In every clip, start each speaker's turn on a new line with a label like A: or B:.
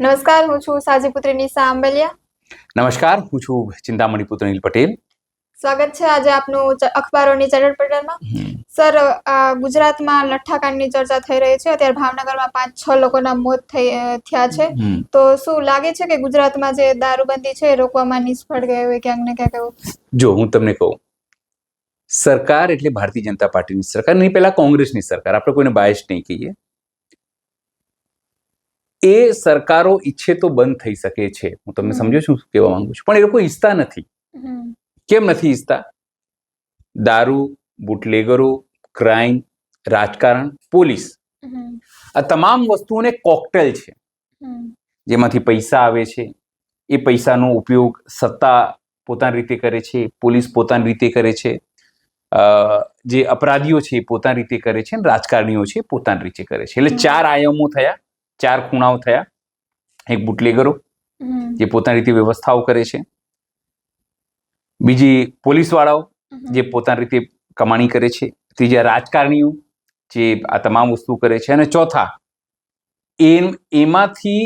A: નમસ્કાર, હું છું સાજીપુત્રી નિશા આંબલિયા.
B: નમસ્કાર, હું છું ચિંતામણી પુત્ર નીલ પટેલ.
A: સ્વાગત છે આજે આપનું અખબારોની ચેનલ પટેલમાં. સર, ગુજરાતમાં લઠ્ઠાકાંડની ચર્ચા થઈ રહી છે. અત્યારે ભાવનગરમાં 5-6 લોકોના મોત થયા છે. તો શું લાગે છે કે ગુજરાતમાં જે દારૂબંધી છે એ રોકવામાં નિષ્ફળ ગઈ હોય ક્યાંક ને ક્યાંક એવું?
B: જો હું તમને કહું, સરકાર એટલે ભારતીય જનતા પાર્ટીની સરકાર નહીં, પહેલા કોંગ્રેસની સરકાર, આપણે કોઈને બાયસ નહીં કહીએ. એ સરકારો ઈચ્છે તો બંધ થઈ શકે છે. હું તમને સમજો છું શું કહેવા માંગુ છું, પણ એ લોકો ઈચ્છતા નથી. કેમ નથી ઈચ્છતા? દારૂ, બુટલેગરો, ક્રાઇમ, રાજકારણ, પોલીસ, આ તમામ વસ્તુઓને કોકટેલ છે જેમાંથી પૈસા આવે છે. એ પૈસાનો ઉપયોગ સત્તા પોતાની રીતે કરે છે, પોલીસ પોતાની રીતે કરે છે, જે અપરાધીઓ છે એ પોતાની રીતે કરે છે, અને રાજકારણીઓ છે એ પોતાની રીતે કરે છે. એટલે 4 આયામો થયા, 4 ખૂણાઓ થયા. એક બુટલેગરો જે પોતાની રીતે વ્યવસ્થાઓ કરે છે, બીજી પોલીસવાળાઓ જે પોતાની રીતે કમાણી કરે છે, ત્રીજા રાજકારણીઓ જે આ તમામ વસ્તુ કરે છે, અને ચોથા એમાંથી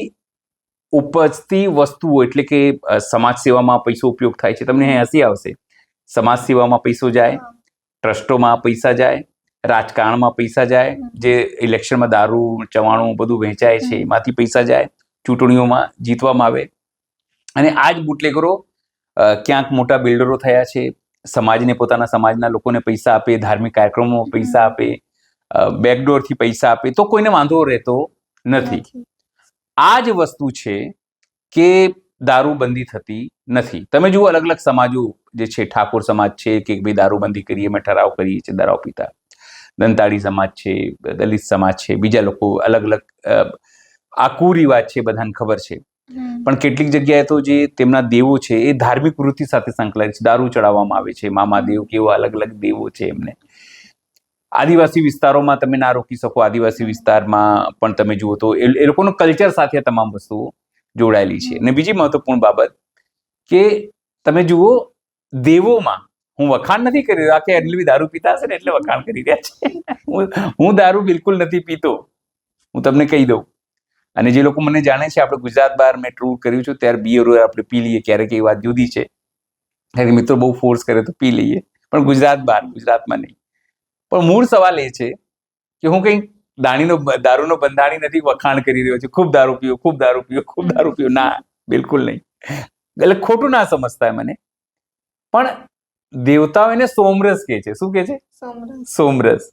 B: ઉપજતી વસ્તુઓ એટલે કે સમાજ સેવામાં પૈસો ઉપયોગ થાય છે. તમને હસી આવશે, સમાજ સેવામાં પૈસો જાય, ટ્રસ્ટોમાં પૈસા જાય, રાજકારણમાં પૈસા જાય, જે ઇલેક્શનમાં દારૂ ચવાણું બધું વહેંચાય છે એમાંથી પૈસા જાય, ચૂંટણીઓમાં જીતવામાં આવે. અને આ જ બુટલેગરો ક્યાંક મોટા બિલ્ડરો થયા છે, સમાજને પોતાના સમાજના લોકોને પૈસા આપે, ધાર્મિક કાર્યક્રમોમાં પૈસા આપે, બેકડોરથી પૈસા આપે, તો કોઈને વાંધો રહેતો નથી. આ જ વસ્તુ છે કે દારૂબંધી થતી નથી. તમે જુઓ, અલગ અલગ સમાજો જે છે, ઠાકોર સમાજ છે કે ભાઈ દારૂબંધી કરીએ, અમે ઠરાવ કરીએ છીએ દારૂ પીતા, દંતાળી સમાજ છે, દલિત સમાજ છે, બીજા લોકો અલગ અલગ, આ કુરિવાજ છે, બધાને ખબર છે. પણ કેટલીક જગ્યાએ તો જે તેમના દેવો છે એ ધાર્મિક વૃત્તિ સાથે સંકળાયેલ છે. દારૂ ચડાવવામાં આવે છે, મામાદેવ કે એવા અલગ અલગ દેવો છે એમને. આદિવાસી વિસ્તારોમાં તમે ના રોકી શકો. આદિવાસી વિસ્તારમાં પણ તમે જુઓ તો એ લોકોનું કલ્ચર સાથે તમામ વસ્તુઓ જોડાયેલી છે. અને બીજી મહત્વપૂર્ણ બાબત કે તમે જુઓ, દેવોમાં, હું વખાણ નથી કરી રહ્યો, કે અડલી દારૂ પીતા હશે ને એટલે વખાણ કરી રહ્યા છે. હું દારૂ બિલકુલ નથી પીતો, હું તમને કહી દઉં. અને જે લોકો મને જાણે છે, આપણે ગુજરાત બહાર મેં ટૂર કર્યું છું ત્યારે બિયરો આપણે પી લઈએ ક્યારેક, એ વાત જુદી છે. કારણ કે મિત્રો બહુ ફોર્સ કરે તો પી લઈએ, પણ ગુજરાત બહાર, ગુજરાતમાં નહીં. પણ મૂળ સવાલ એ છે કે હું કંઈક દારૂનો બંધાણી નથી વખાણ કરી રહ્યો છું, ખૂબ દારૂ પીઓ, ખૂબ દારૂ પીઓ, ખૂબ દારૂ પીઓ. ના, બિલકુલ નહીં. એટલે ખોટું ના સમજતા મને. પણ દેવતાઓ એને સોમરસ કહે છે. શું કહે છે? સોમરસ.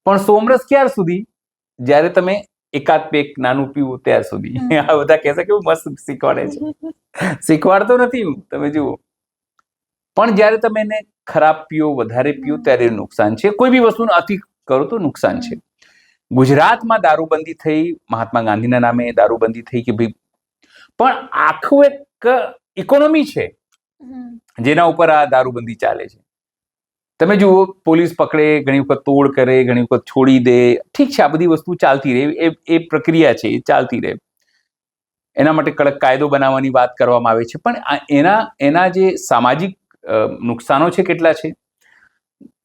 B: પણ સોમરસ ક્યાર સુધી? જ્યારે તમે એકાદ પેક નાનું પીવું ત્યાર સુધી. આ બધા કહેશે કેવું મસ્ત શીખવાડે છે. શીખવાડતો નથી હું, તમે જુઓ. પણ જ્યારે તમે એને ખરાબ પીઓ, વધારે પીઓ, ત્યારે નુકસાન છે. કોઈ બી વસ્તુનો અતિ કરો તો નુકસાન છે. ગુજરાતમાં દારૂબંધી થઈ, મહાત્મા ગાંધીના નામે દારૂબંધી થઈ કે ભાઈ, પણ આખું એક ઇકોનોમી છે જેના ઉપર આ દારૂબંધી ચાલે છે. તમે જુઓ, પોલીસ પકડે, ઘણી વખત તોડ કરે, ઘણી વખત છોડી દે. ઠીક છે, આ બધી વસ્તુ ચાલતી રહે, એ પ્રક્રિયા છે, એ ચાલતી રહે. એના માટે કડક કાયદો બનાવવાની વાત કરવામાં આવે છે. પણ એના જે સામાજિક નુકસાનો છે કેટલા છે?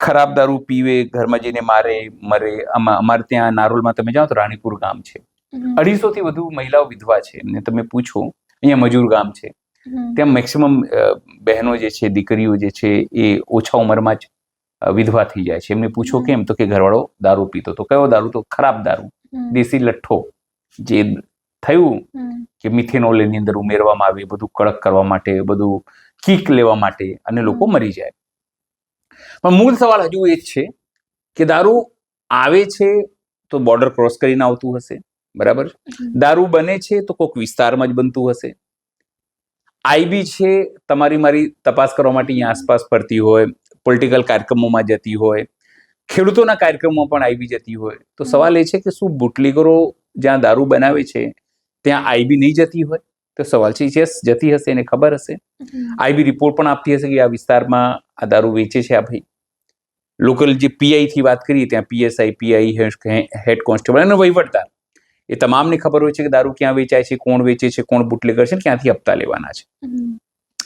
B: ખરાબ દારૂ પીવે, ઘરમાં જઈને મારે, મરે. અમારે ત્યાં નારોલમાં તમે જાઓ તો રાણીપુર ગામ છે, 250 થી વધુ મહિલાઓ વિધવા છે. એમને તમે પૂછો, અહીંયા મજૂર ગામ છે, ત્યાં મેક્સિમમ બહેનો જે છે, દીકરીઓ જે છે, એ ઓછા ઉંમરમાં જ વિધવા થઈ જાય છે. એમને પૂછો કેમ, તો કે ઘરવાળો દારૂ પીતો. તો કયો દારૂ? તો ખરાબ દારૂ, દેશી લઠ્ઠો. જે થયું કે મિથેનોલ એની અંદર ઉમેરવામાં આવે, બધું કડક કરવા માટે, બધું કિક લેવા માટે, અને લોકો મરી જાય. પણ મૂળ સવાલ હજુ એ જ છે કે દારૂ આવે છે તો બોર્ડર ક્રોસ કરીને આવતું હશે, બરાબર? દારૂ બને છે તો કોઈક વિસ્તારમાં જ બનતું હશે. આઈબી છે, તમારી મારી તપાસ કરવા માટે અહીંયા આસપાસ ફરતી હોય, પોલિટિકલ કાર્યક્રમોમાં જતી હોય, ખેડૂતોના કાર્યક્રમોમાં પણ આઈબી જતી હોય. તો સવાલ એ છે કે શું બુટલેગરો જ્યાં દારૂ બનાવે છે ત્યાં આઈબી નહીં જતી હોય? તો સવાલ છે, યસ, જતી હશે, એને ખબર હશે. આઈબી રિપોર્ટ પણ આપતી હશે કે આ વિસ્તારમાં આ દારૂ વેચે છે આ ભાઈ. લોકલ જે પીઆઈ થી વાત કરીએ, ત્યાં પીએસઆઈ, પીઆઈ, હેડ કોન્સ્ટેબલ અને વહીવટદાર, એ તમામને ખબર હોય છે કે દારૂ ક્યાં વેચાય છે, કોણ વેચે છે, કોણ બુટલેગર છે, ક્યાંથી હપ્તા લેવાના છે,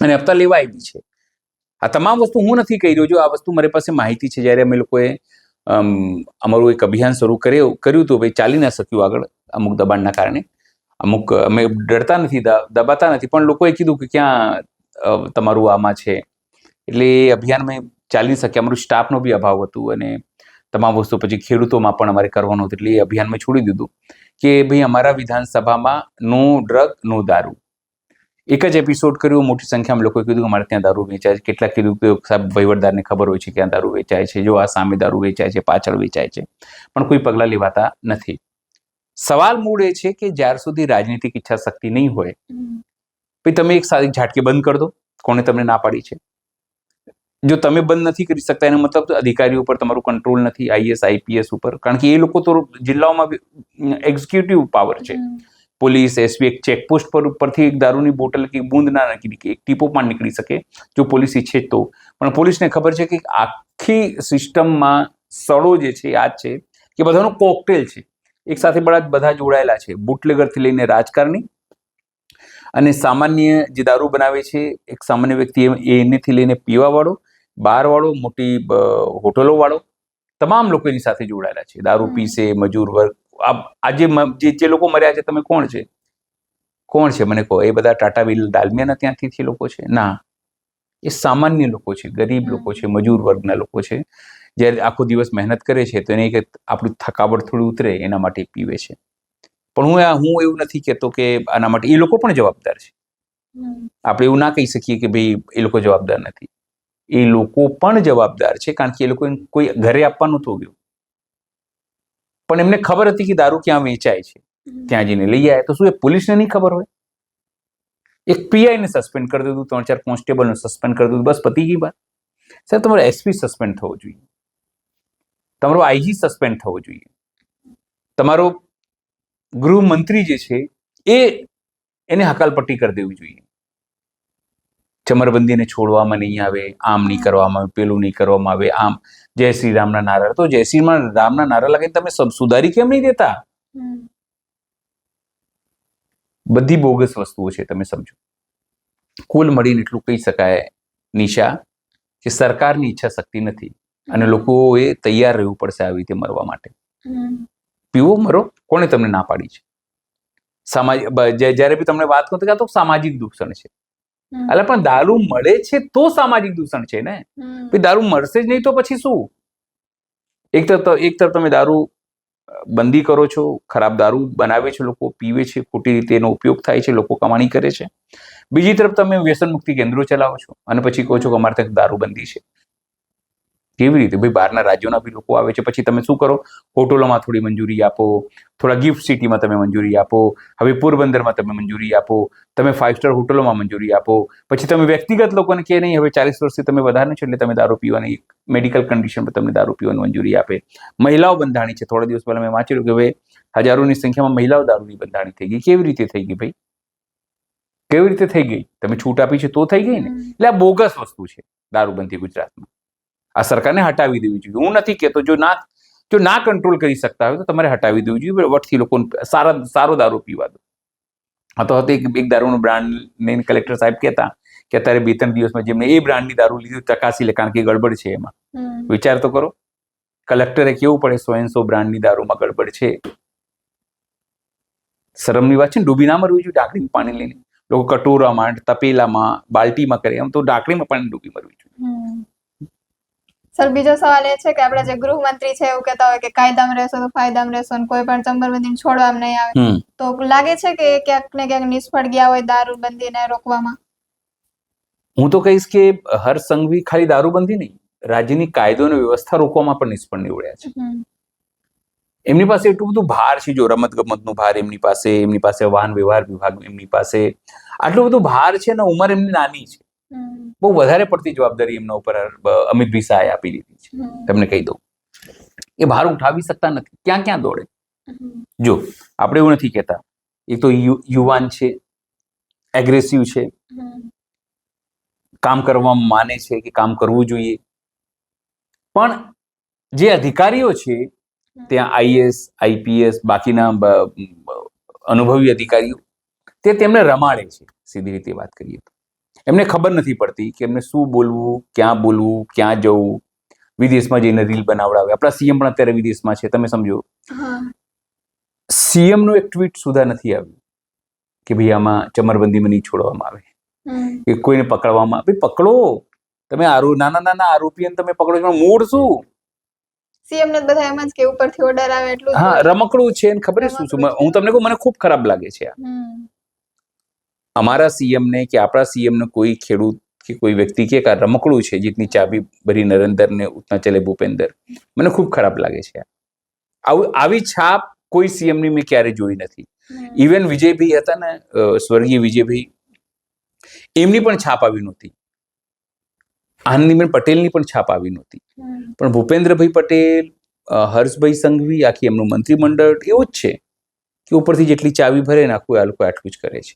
B: અને હપ્તા લેવાય બી છે. આ તમામ વસ્તુ હું નથી કહી રહ્યો. જો આ વસ્તુ મારી પાસે માહિતી છે. જ્યારે અમે લોકોએ અમારું એક અભિયાન શરૂ કર્યું હતું, ભાઈ ચાલી ના શક્યું આગળ અમુક દબાણના કારણે. અમુક અમે ડરતા નથી, દબાતા નથી, પણ લોકોએ કીધું કે ક્યાં તમારું આમાં છે, એટલે એ અભિયાનમાં ચાલી શકે. અમારું સ્ટાફનો બી અભાવ હતું અને તમામ વસ્તુ પછી ખેડૂતોમાં પણ અમારે કરવાનું હતું, એટલે એ અભિયાન મેં છોડી દીધું કે ભાઈ અમારા વિધાનસભામાં નો ડ્રગ નો દારૂ. એક જ એપિસોડ કર્યો, મોટી સંખ્યામાં લોકોએ કીધું અમારે ત્યાં દારૂ વેચાય છે. કેટલાક કીધું કે સાહેબ વહીવટદારને ખબર હોય છે કે ત્યાં દારૂ વેચાય છે, જો આ સામે દારૂ વેચાય છે, પાછળ વેચાય છે, પણ કોઈ પગલાં લેવાતા નથી. સવાલ મૂળ એ છે કે જ્યાર સુધી રાજનીતિક ઈચ્છા શક્તિ નહીં હોય, ભાઈ તમે એક સારી ઝાટકે બંધ કરી દો. કોને તમને ના પાડી છે? જો તમે બંધ નથી કરી શકતા એનો મતલબ અધિકારીઓ ઉપર તમારું કંટ્રોલ નથી, આઈએસ આઈપીએસ ઉપર, કારણ કે એ લોકો તો જિલ્લાઓમાં એક્ઝિક્યુટિવ પાવર છે. પોલીસ એસપી એક ચેકપોસ્ટ પર ઉપરથી એક દારૂની બોટલ કે બૂંદ ના નીકળી, એક ટીપો પણ નીકળી શકે જો પોલીસ ઈચ્છે તો, પણ પોલીસને ખબર છે કે આખી સિસ્ટમમાં સડો જે છે આ છે કે બધાનો કોકટેલ છે, એક સાથે બધા જોડાયેલા છે, બુટલેગરથી લઈને રાજકારણી અને સામાન્ય જે દારૂ બનાવે છે એક સામાન્ય વ્યક્તિ એનેથી લઈને પીવાવાળો, બારવાળો, મોટી હોટલો વાળો, તમામ લોકો એની સાથે જોડાયેલા છે. દારૂ પીસે, મજૂર વર્ગ. આજે જે લોકો મર્યા છે તમે કોણ છે મને કહો? એ બધા ટાટા બિલ ડાલમિયાના ત્યાંથી લોકો છે? ના, એ સામાન્ય લોકો છે, ગરીબ લોકો છે, મજૂર વર્ગના લોકો છે. જ્યારે આખો દિવસ મહેનત કરે છે તો એને કે આપણું થકાવટ થોડી ઉતરે એના માટે પીવે છે. પણ હું એવું નથી કહેતો કે આના માટે એ લોકો પણ જવાબદાર છે. આપણે એવું ના કહી શકીએ કે ભાઈ એ લોકો જવાબદાર નથી. એ લોકો પણ જવાબદાર છે, કારણ કે એ લોકો કોઈ ઘરે આપવાનું તો ગયું, પણ એમને ખબર હતી કે દારૂ ક્યાં વેચાય છે, ત્યાં જઈને લઈ આવ્યા. તો શું એ પોલીસને નહીં ખબર હોય? એક પીઆઈને સસ્પેન્ડ કરી દીધું, 3-4 કોન્સ્ટેબલને સસ્પેન્ડ કરી દીધું, બસ પતી ગઈ વાત. સાહેબ તમારો એસપી સસ્પેન્ડ થવો જોઈએ, તમારો આઈજી સસ્પેન્ડ થવો જોઈએ, તમારો ગૃહમંત્રી જે છે એને હકાલપટ્ટી કરી દેવી જોઈએ. ચમરબંધીને છોડવામાં નહીં આવે, આમ નહીં કરવામાં આવે, પેલું નહીં કરવામાં આવે, આમ જય શ્રી રામના નારા. તો જય શ્રી રામના નારા લગાવીને તમે સુધારી કેમ નહીં દેતા? બધી બોગસ વસ્તુઓ છે, તમે સમજો. કુલ મળીને એટલું કહી શકાય નિશા કે સરકારની ઈચ્છા શક્તિ નથી અને લોકોએ તૈયાર રહેવું પડશે આવી રીતે મરવા માટે. પીવો, મરો, કોને તમને ના પાડી છે? જ્યારે બી તમને વાત કરું તો સામાજિક દૂષણ છે. એટલે પણ દારૂ મળે છે તો સામાજિક દૂષણ છે ને. દારૂ મળશે જ નહીં તો પછી શું? એક તરફ તમે દારૂ બંધી કરો છો, ખરાબ દારૂ બનાવે છે, લોકો પીવે છે, ખોટી રીતે એનો ઉપયોગ થાય છે, લોકો કમાણી કરે છે. બીજી તરફ તમે વ્યસન મુક્તિ કેન્દ્રો ચલાવો છો અને પછી કહો છો કે અમારે ત્યાં દારૂ બંધી છે. કેવી રીતે? ભાઈ બહારના રાજ્યોના બી લોકો આવે છે, પછી તમે શું કરો? હોટલોમાં થોડી મંજૂરી આપો, થોડા ગિફ્ટ સિટીમાં તમે મંજૂરી આપો, હવે પોરબંદરમાં તમે મંજૂરી આપો, તમે 5 સ્ટાર હોટલોમાં મંજૂરી આપો, પછી તમે વ્યક્તિગત લોકોને કે નહીં હવે 40 વર્ષથી તમે વધારે છો એટલે તમે દારૂ પીવાની મેડિકલ કન્ડિશન પર તમને દારૂ પીવાની મંજૂરી આપે. મહિલાઓ બંધાણી છે, થોડા દિવસ પહેલા મેં વાંચ્યું કે હવે હજારોની સંખ્યામાં મહિલાઓ દારૂની બંધાણી થઈ ગઈ. કેવી રીતે થઈ ગઈ ભાઈ? કેવી રીતે થઈ ગઈ? તમે છૂટ આપી છે તો થઈ ગઈ ને. એટલે આ બોગસ વસ્તુ છે દારૂબંધી ગુજરાતમાં. આ સરકારને હટાવી દેવી જોઈએ. હું નથી કહેતો જો ના કંટ્રોલ કરી શકતા હોય તો તમારે હટાવી દેવું જોઈએ. વટથી લોકોને સારો દારૂ પીવા દો. આ તો એક દારૂનું બ્રાન્ડ કલેક્ટર સાહેબ કહેતા કે અત્યારે 2-3 દિવસમાં જેમને એ બ્રાન્ડની દારૂ લીધી ચકાસી લે, કારણ કે ગડબડ છે એમાં. વિચાર તો કરો, કલેક્ટરે કેવું પડે 100 બ્રાન્ડની દારૂમાં ગડબડ છે. શરમની વાત છે ને. ડૂબી ના મરવું જોઈએ ડાકડીમાં પાણી લઈને. લોકો કટોરામાં, તપેલામાં, બાલ્ટીમાં કરે, એમ તો ડાકડીમાં પાણી ડૂબી મરવી જોઈએ.
A: સર, બીજો સવાલ એ છે કે આપણા જે ગૃહમંત્રી છે એવું કહેતા હોય કે કાયદામાં રહેશો તો ફાયદામાં રહેશો અને કોઈ પણ ચમરબંધીને છોડવામાં નહીં આવે, તો લાગે છે કે ક્યાંક ને ક્યાંક નિષ્ફળ ગયા હોય દારૂબંધીને રોકવામાં? હું તો કહીશ કે હર સંઘવી ખાલી દારૂબંધી નહીં, રાજ્યની કાયદો અને વ્યવસ્થા રોકવામાં પણ નિષ્ફળ નીવડ્યા છે. એમની પાસે એટલું બધું ભાર છે, જો રમત ગમતનો ભાર એમની પાસે વાહન વ્યવહાર વિભાગ એમની પાસે આટલું બધું ભાર છે ને. ઉંમર એમની નાની છે, બહુ વધારે પડતી જવાબદારી એમના ઉપર અમિતભાઈ શાહે આપી દીધી છે. તમને કહી દઉં, એ ભાર ઉઠાવી શકતા નથી, ક્યાં ક્યાં દોડે. જો આપણે એવું નથી કહેતા, એક તો યુવાન છે, એગ્રેસિવ છે, કામ કરવામાં માને છે કે કામ કરવું જોઈએ, પણ જે અધિકારીઓ છે ત્યાં આઈએસ આઈપીએસ બાકીના અનુભવી અધિકારીઓ તેમને રમાડે છે. સીધી રીતે વાત કરીએ તો એમને ખબર નથી પડતી કે એમને શું બોલવું, ક્યાં જવું. વિદેશમાં જઈને રીલ બનાવડાવે. આપણા સીએમ પણ અત્યારે વિદેશમાં છે, તમે સમજો. સીએમ નું એક ટ્વીટ સુધા નથી આવ્યું.
B: કે ભાઈ આમાં ચમરબંધીમાં નહીં છોડવામાં આવે,
A: હમ.
B: કે કોઈને પકડવામાં આવે. પકડો, તમે નાના આરોપીઓને તમે પકડો છો, મૂળ શું?
A: સીએમ ને બધા એમ જ કે ઉપરથી ઓર્ડર આવે એટલું જ
B: હા,
A: હોય.
B: રમકડું છે. ખબર શું શું
A: રમકડું છે.
B: હું તમને કહું, મને ખૂબ ખરાબ લાગે છે આ.
A: હમ.
B: અમારા સીએમ ને કે આપણા સીએમ ને કોઈ ખેડૂત કે કોઈ વ્યક્તિ કે આ રમકડું છે, જીતની ચાબી ભરી નરેન્દ્ર ને ઉતના ચલે ભૂપેન્દ્ર. મને ખૂબ ખરાબ લાગે છે. આવી છાપ કોઈ સીએમ ની મેં ક્યારે જોઈ નથી. ઇવન વિજયભાઈ હતા ને, સ્વર્ગીય વિજયભાઈ, એમની પણ છાપ આવી નહોતી. આનંદીબેન પટેલની પણ છાપ આવી નહોતી. પણ ભૂપેન્દ્રભાઈ પટેલ, હર્ષભાઈ સંઘવી, આખી એમનું મંત્રીમંડળ એવું જ છે કે ઉપરથી જેટલી ચાવી ભરે ને આખું આ લોકો આટલું જ કરે છે.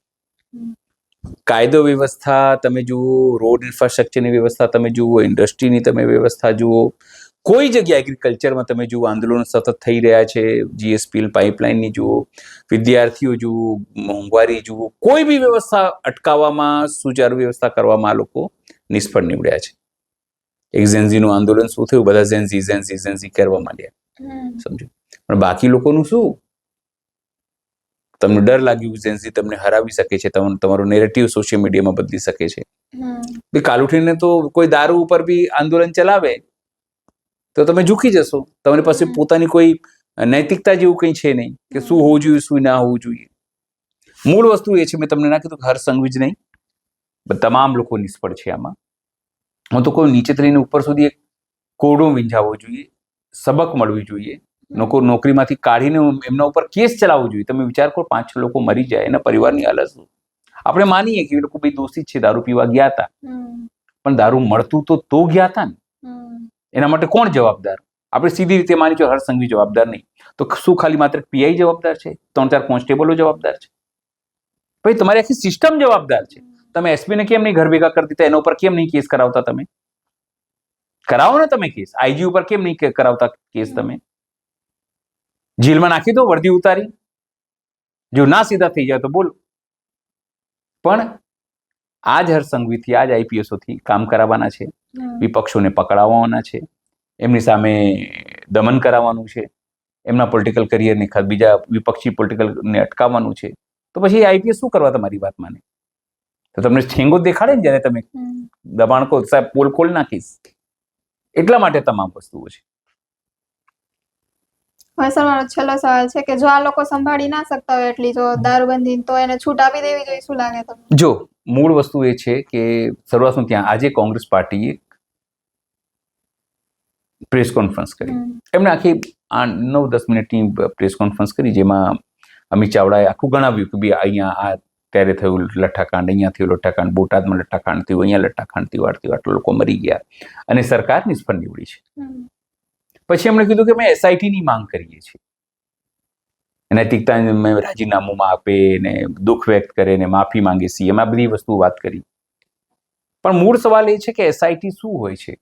B: કાયદો વ્યવસ્થા તમે જુઓ, રોડ ઇન્ફ્રાસ્ટ્રક્ચરની વ્યવસ્થા તમે જુઓ, ઇન્ડસ્ટ્રીની તમે વ્યવસ્થા જુઓ, કોઈ જગ્યાએ એગ્રીકલ્ચરમાં તમે જુઓ આંદોલન સતત થઈ રહ્યા છે, જીએસપી પાઇપલાઇનની જુઓ, વિદ્યાર્થીઓ જુઓ, મોંઘવારી જુઓ, કોઈ બી વ્યવસ્થા અટકાવવામાં, સુચારુ વ્યવસ્થા કરવામાં આ લોકો નિષ્ફળ નીવડ્યા છે. એક ઝેન્ઝીનું આંદોલન શું થયું? બધા ઝેન્ઝી કરવા માંડ્યા, સમજો. પણ બાકી લોકોનું શું? તમને ડર લાગ્યું ઝેન્ઝી તમને હરાવી શકે છે, તમારો નેરેટિવ સોશિયલ મીડિયામાં બદલી શકે છે. કાલ ઉઠીને તો કોઈ દારૂ ઉપર બી આંદોલન ચલાવે તો તમે ઝૂકી જશો. તમારી પાસે પોતાની કોઈ નૈતિકતા જેવું કંઈ છે નહીં કે શું હોવું જોઈએ, શું ના હોવું જોઈએ. મૂળ વસ્તુ એ છે, મેં તમને ના કીધું, હર્ષ સંઘવી જ નહીં, તમામ લોકો નિષ્ફળ છે આમાં. હું તો કોઈ નીચેથી લઈને ઉપર સુધી એક કોડો વીંઝાવવો જોઈએ, સબક મળવી જોઈએ, નોકરીમાંથી કાઢીને એમના ઉપર કેસ ચલાવવો જોઈએ. તમે વિચાર કરો, 5-6 લોકો મરી જાય, એના પરિવારની હાલત શું? આપણે માનીએ કે એ લોકો ભાઈ દોષિત છે, દારૂ પીવા ગયા હતા, પણ દારૂ મળતું તો ગયા હતા ને. એના માટે કોણ જવાબદાર? આપણે સીધી રીતે માની છો હર્ષ સંઘવી જવાબદાર નહીં, તો શું ખાલી માત્ર પીઆઈ જવાબદાર છે? 3-4 કોન્સ્ટેબલો જવાબદાર છે? ભાઈ તમારી આખી સિસ્ટમ જવાબદાર છે. તમે એસપીને કેમ નહીં ઘર ભેગા કરી દીધા? એના ઉપર કેમ નહીં કેસ કરાવતા? તમે કરાવો ને, તમે કેસ. આઈજી ઉપર કેમ નહીં કરાવતા કેસ? તમે જેલમાં નાખી દો, વર્દી ઉતારી. જો ના સીધા થઈ જાય તો બોલો. પણ આ જ હર્ષ સંઘવીથી, આ જ આઈપીએસોથી કામ કરાવવાના છે, વિપક્ષોને પકડાવવાના છે, એમની સામે દમન કરાવવાનું છે, એમના પોલિટિકલ કરિયરને બીજા વિપક્ષી પોલિટિકલને અટકાવવાનું છે. તો પછી આઈપીએસ શું કરવા તમારી વાત માને? તો તમને ઠેંગો દેખાડે ને જ્યારે તમે દબાણ કહો, સાહેબ પોલ ખોલ નાખીશ. એટલા માટે તમામ વસ્તુઓ છે.
A: હવે સર, મારો છેલ્લો સવાલ છે કે જો આ લોકો સંભાળી ના શકતા હોય એટલી જો દારૂબંધી, તો એને છૂટ આપી દેવી જોઈએ, શું લાગે તમને?
B: જો મૂળ વસ્તુ એ છે કે શરૂઆતમાં ત્યાં આજે કોંગ્રેસ પાર્ટીએ પ્રેસ કોન્ફરન્સ કરી. એમણે આખી 9-10 મિનિટની પ્રેસ કોન્ફરન્સ કરી, જેમાં અમિત ચાવડાએ આખું ગણાવ્યું કે ભાઈ અહીંયા આ ત્યારે થયું લઠ્ઠાકાંડ, અહીંયા થયું લઠ્ઠાકાંડ, બોટાદમાં લઠ્ઠાકાંડ થયું, અહીંયા લઠ્ઠાકાંડ થયું, આટલા લોકો મરી ગયા અને સરકાર નિષ્ફળ નીવડી છે. પછી એમણે કીધું કે અમે એસઆઈટીની માંગ કરીએ છીએ, નૈતિકતા રાજીનામુંમાં આપે ને દુઃખ વ્યક્ત કરે ને માફી માંગે છે, એમાં બધી વસ્તુ વાત કરી. પણ મૂળ સવાલ એ છે કે એસઆઈટી શું હોય છે?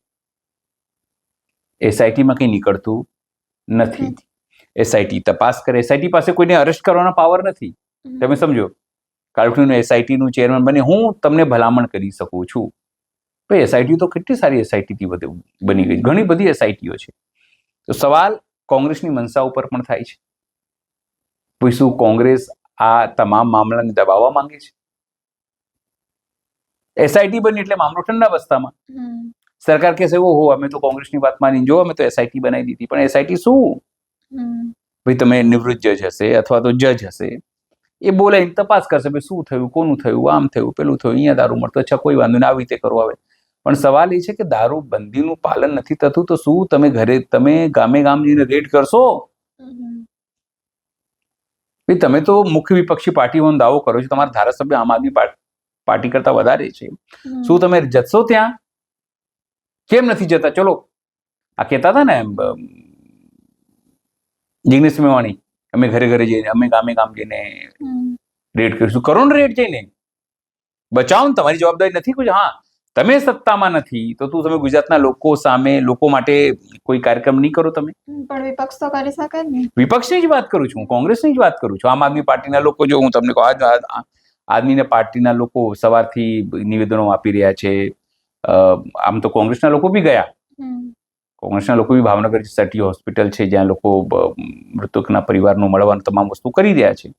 B: એસઆઈટીમાં કંઈ નીકળતું નથી. એસઆઈટી તપાસ કરે, એસઆઈટી પાસે કોઈને અરેસ્ટ કરવાનો પાવર નથી. તમે સમજો, કાલખુનું એસઆઈટીનું ચેરમેન બને, હું તમને ભલામણ કરી શકું છું. ભાઈ એસઆઈટી તો કેટલી સારી એસઆઈટી બની ગઈ, ઘણી બધી એસઆઈટીઓ છે. તો સવાલ કોંગ્રેસની મનસા ઉપર પણ થાય છે. શું કોંગ્રેસ આ તમામ મામલાને દબાવવા માંગે છે? એસઆઈટી બની એટલે મામલો ઠંડા અવસ્થામાં. સરકાર કહેશે ઓહો, અમે તો કોંગ્રેસની વાત માની, જો અમે તો એસઆઈટી બનાવી દીધી. પણ એસઆઈટી શું? ભાઈ તમે નિવૃત્ત જજ હશે અથવા તો જજ હશે, એ બોલાવીને તપાસ કરશે, ભાઈ શું થયું, કોનું થયું, આમ થયું, પેલું થયું, અહીંયા દારૂ મળતો, અચ્છા કોઈ વાંધો નહીં, આવી રીતે કરો. આવે પણ સવાલ એ છે કે દારૂ બંધીનું પાલન નથી થતું તો શું તમે ગામે જઈને રેડ કરશો? ભાઈ તમે તો મુખ્ય વિપક્ષી પાર્ટીઓનો દાવો કરો છો, તમારા ધારાસભ્ય આમ આદમી પાર્ટી કરતા વધારે છે, શું તમે જશો ત્યાં? કેમ નથી જતા? ચલો, આ કહેતા હતા ને જિગ્નેશ મેવાણી, અમે ઘરે જઈને, અમે ગામ જઈને રેડ કરીશું. કરો ને રેડ જઈને, બચાવો ને, તમારી જવાબદારી નથી કોઈ. હા, તમે સત્તામાં નથી તો તમે ગુજરાતના લોકો સામે, લોકો માટે કોઈ કાર્યક્રમ નહીં કરો તમે?
A: પણ વિપક્ષ તો કરી શકે ને.
B: વિપક્ષની જ વાત કરું છું, કોંગ્રેસની જ વાત કરું છું. આમ આદમી પાર્ટીના લોકો, જો હું તમને કહું, આદમી પાર્ટીના લોકો સવારથી નિવેદનો આપી રહ્યા છે. આમ તો કોંગ્રેસના લોકો બી ગયા, કોંગ્રેસના લોકો બી ભાવનગર સટી હોસ્પિટલ છે જ્યાં લોકો મૃતકના પરિવારનું મળવાનું તમામ વસ્તુ કરી રહ્યા છે.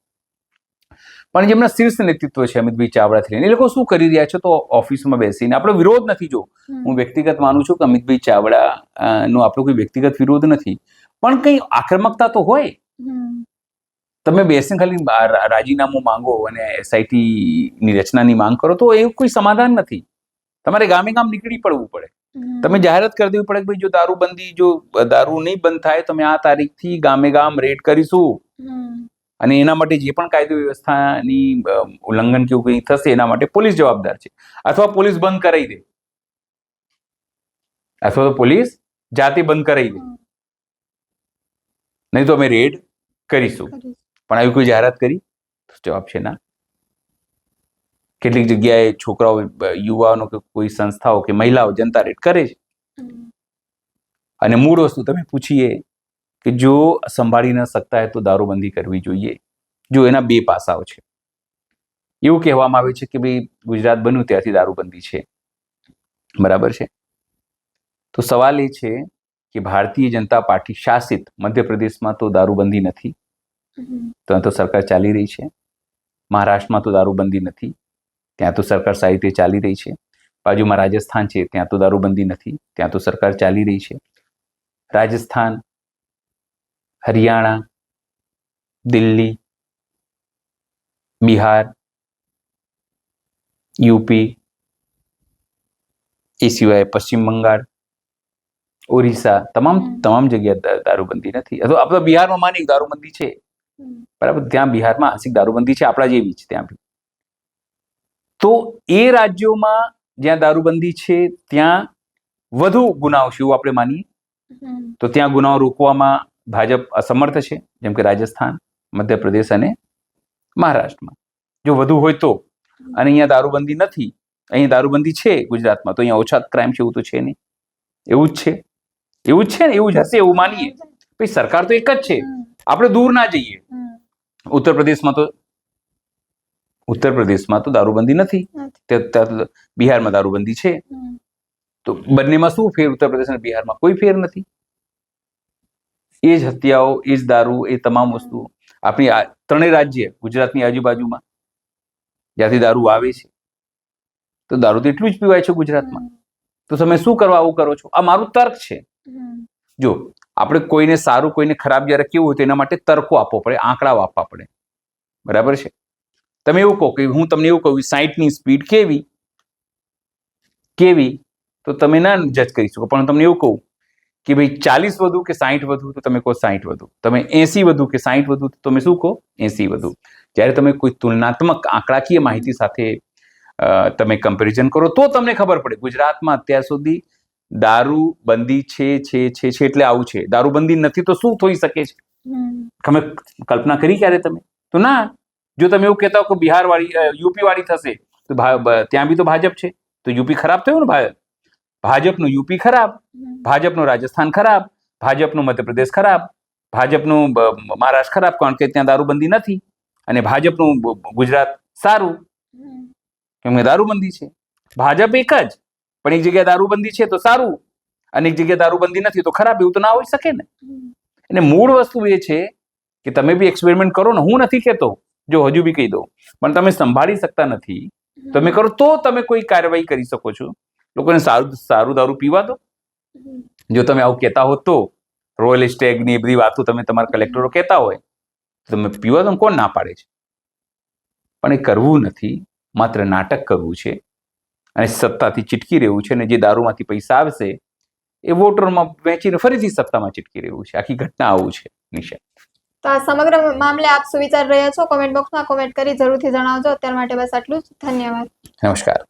B: પણ જેમના શીર્ષ નેતૃત્વ છે અમિતભાઈ ચાવડાથી લઈને, એ લોકો શું કરી રહ્યા છે? તો ઓફિસમાં બેસીને, આપણો વિરોધ નથી, જો હું વ્યક્તિગત માનું છું કે અમિતભાઈ ચાવડા નો આપણો કોઈ વ્યક્તિગત વિરોધ નથી, પણ કઈ આક્રમકતા તો હોય. તમે બેસીને ખાલી રાજીનામું માંગો અને SIT ની રચનાની માંગ કરો તો એવું કોઈ સમાધાન નથી. તમારે ગામે ગામ નીકળી પડવું પડે. તમે જાહેરાત કરી દેવી પડે કે ભાઈ જો દારૂબંધી, જો દારૂ નહીં બંધ થાય તો અમે આ તારીખથી ગામે ગામ રેડ કરીશું, અને એના માટે જે પણ કાયદો વ્યવસ્થાની ઉલ્લંઘન કેવું કંઈ થશે એના માટે પોલીસ જવાબદાર છે, અથવા પોલીસ બંધ કરાવી દે, અથવા તો પોલીસ જાતે બંધ કરાવી દે, નહીં તો અમે રેડ કરીશું. પણ આવી કોઈ જાહેરાત કરી? જવાબ છે ના. કેટલીક જગ્યાએ છોકરાઓ, યુવાનો કે કોઈ સંસ્થાઓ કે મહિલાઓ જનતા રેડ કરે છે. અને મૂળ વસ્તુ તમે પૂછીએ કે જો સંભાળી ન શકતા હોય તો દારૂબંધી કરવી જોઈએ. જો એના બે પાસાઓ છે. એવું કહેવામાં આવે છે કે ભાઈ ગુજરાત બન્યું ત્યાંથી દારૂબંધી છે, બરાબર છે. તો સવાલ એ છે કે ભારતીય જનતા પાર્ટી શાસિત મધ્યપ્રદેશમાં તો દારૂબંધી નથી, ત્યાં તો સરકાર ચાલી રહી છે. મહારાષ્ટ્રમાં તો દારૂબંધી નથી, ત્યાં તો સરકાર સારી રીતે ચાલી રહી છે. બાજુમાં રાજસ્થાન છે, ત્યાં તો દારૂબંધી નથી, ત્યાં તો સરકાર ચાલી રહી છે. રાજસ્થાન, હરિયાણા, દિલ્હી, બિહાર, યુપી, એ સિવાય પશ્ચિમ બંગાળ, ઓરિસ્સા, તમામ જગ્યાએ દારૂબંધી નથી. અથવા આપણે બિહારમાં માની દારૂબંધી છે, બરાબર, ત્યાં બિહારમાં આંશિક દારૂબંધી છે, આપણા જેવી જ ત્યાં બી. તો એ રાજ્યોમાં જ્યાં દારૂબંધી છે ત્યાં વધુ ગુનાઓ છે એવું આપણે માનીએ તો ત્યાં ગુનાઓ રોકવામાં ભાજપ અસમર્થ છે, જેમ કે રાજસ્થાન, મધ્યપ્રદેશ અને મહારાષ્ટ્રમાં. જો વધુ હોય તો, અને અહીંયા દારૂબંધી નથી, અહીંયા દારૂબંધી છે ગુજરાતમાં, તો અહીંયા ઓછા ક્રાઇમ છે એવું તો છે નહીં. એવું જ છે, એવું જ છે ને, એવું જ હશે એવું માનીએ. ભાઈ સરકાર તો એક જ છે, આપણે દૂર ના જઈએ. ઉત્તર પ્રદેશમાં તો દારૂબંધી નથી, બિહારમાં દારૂબંધી છે. તો બંનેમાં શું ફેર? ઉત્તર પ્રદેશ અને બિહારમાં કોઈ ફેર નથી. એ જ હત્યાઓ, એ જ દારૂ, એ તમામ વસ્તુઓ આપણી ત્રણેય રાજ્ય ગુજરાતની આજુબાજુમાં જ્યાંથી દારૂ આવે છે, તો દારૂ તો એટલું જ પીવાય છે ગુજરાતમાં. તો તમે શું કરવા આવું કરો છો? આ મારું તર્ક છે. જો આપણે કોઈને સારું કોઈને ખરાબ જયારે કેવું હોય તો એના માટે તર્કો આપવો પડે, આંકડાઓ આપવા પડે, બરાબર છે. તમે એવું કહો કે હું તમને એવું કહું 60ની સ્પીડ કેવી તો તમે ના જજ કરી શકો, પણ તમને એવું કહું કે ભાઈ 40 વધુ કે 60 વધુ તો તમે કહો 60 વધુ, તમે 80 વધુ કે 60 વધુ તો તમે શું કહો 80 વધુ. જ્યારે તમે કોઈ તુલનાત્મક આંકડાકીય માહિતી સાથે તમે કમ્પેરિઝન કરો તો તમને ખબર પડે. ગુજરાતમાં અત્યાર સુધી દારૂબંધી છે એટલે આવું છે, દારૂબંધી નથી તો શું થઈ શકે છે? તમે કલ્પના કરી ક્યારે તમે? તો ના. જો તમે એવું કહેતા હો કે બિહાર વાળી, યુપી વાળી થશે તો ત્યાં બી તો ભાજપ છે, તો યુપી ખરાબ થયું ને? ભાજપનું યુપી ખરાબ, ભાજપનું રાજસ્થાન ખરાબ, ભાજપનું મધ્યપ્રદેશ ખરાબ, ભાજપનું મહારાષ્ટ્ર ખરાબ, કારણ કે ત્યાં દારૂબંધી નથી, અને ભાજપનું ગુજરાત સારું કેમ કે દારૂબંધી છે. ભાજપ એક જ, પણ એક જગ્યાએ દારૂબંધી છે તો સારું, અને એક જગ્યાએ દારૂબંધી નથી તો ખરાબ. એવું તો ના હોઈ શકે ને. અને મૂળ વસ્તુ એ છે કે તમે બી એક્સપેરિમેન્ટ કરો ને. હું નથી કહેતો, જો હજુ બી કહી દઉં, પણ તમે સંભાળી શકતા નથી, તમે કરો તો તમે કોઈ કાર્યવાહી કરી શકો છો. લોકોને સારું દારૂ પીવા દો. જો તમે આવું કહેતા હો તો રોયલ સ્ટેગ ની બધી વાતો તમે તમારા કલેક્ટરો કહેતા હોય તો તમે પીવા દો, કોણ ના પાડે છે? પણ એ કરવું નથી, માત્ર નાટક કરવું છે અને સત્તાથી ચીટકી રહેવું છે. અને જે દારૂમાંથી પૈસા આવશે એ વોટરોમાં વેચીને ફરીથી સત્તામાં ચીટકી રહેવું છે. આખી ઘટના આવું છે. નિશા,
A: તો આ સમગ્ર મામલે આપ શું વિચાર રહ્યા છો? કોમેન્ટ બોક્સમાં કોમેન્ટ કરી જરૂરથી જણાવજો. અત્યાર માટે બસ આટલું જ. ધન્યવાદ.
B: નમસ્કાર.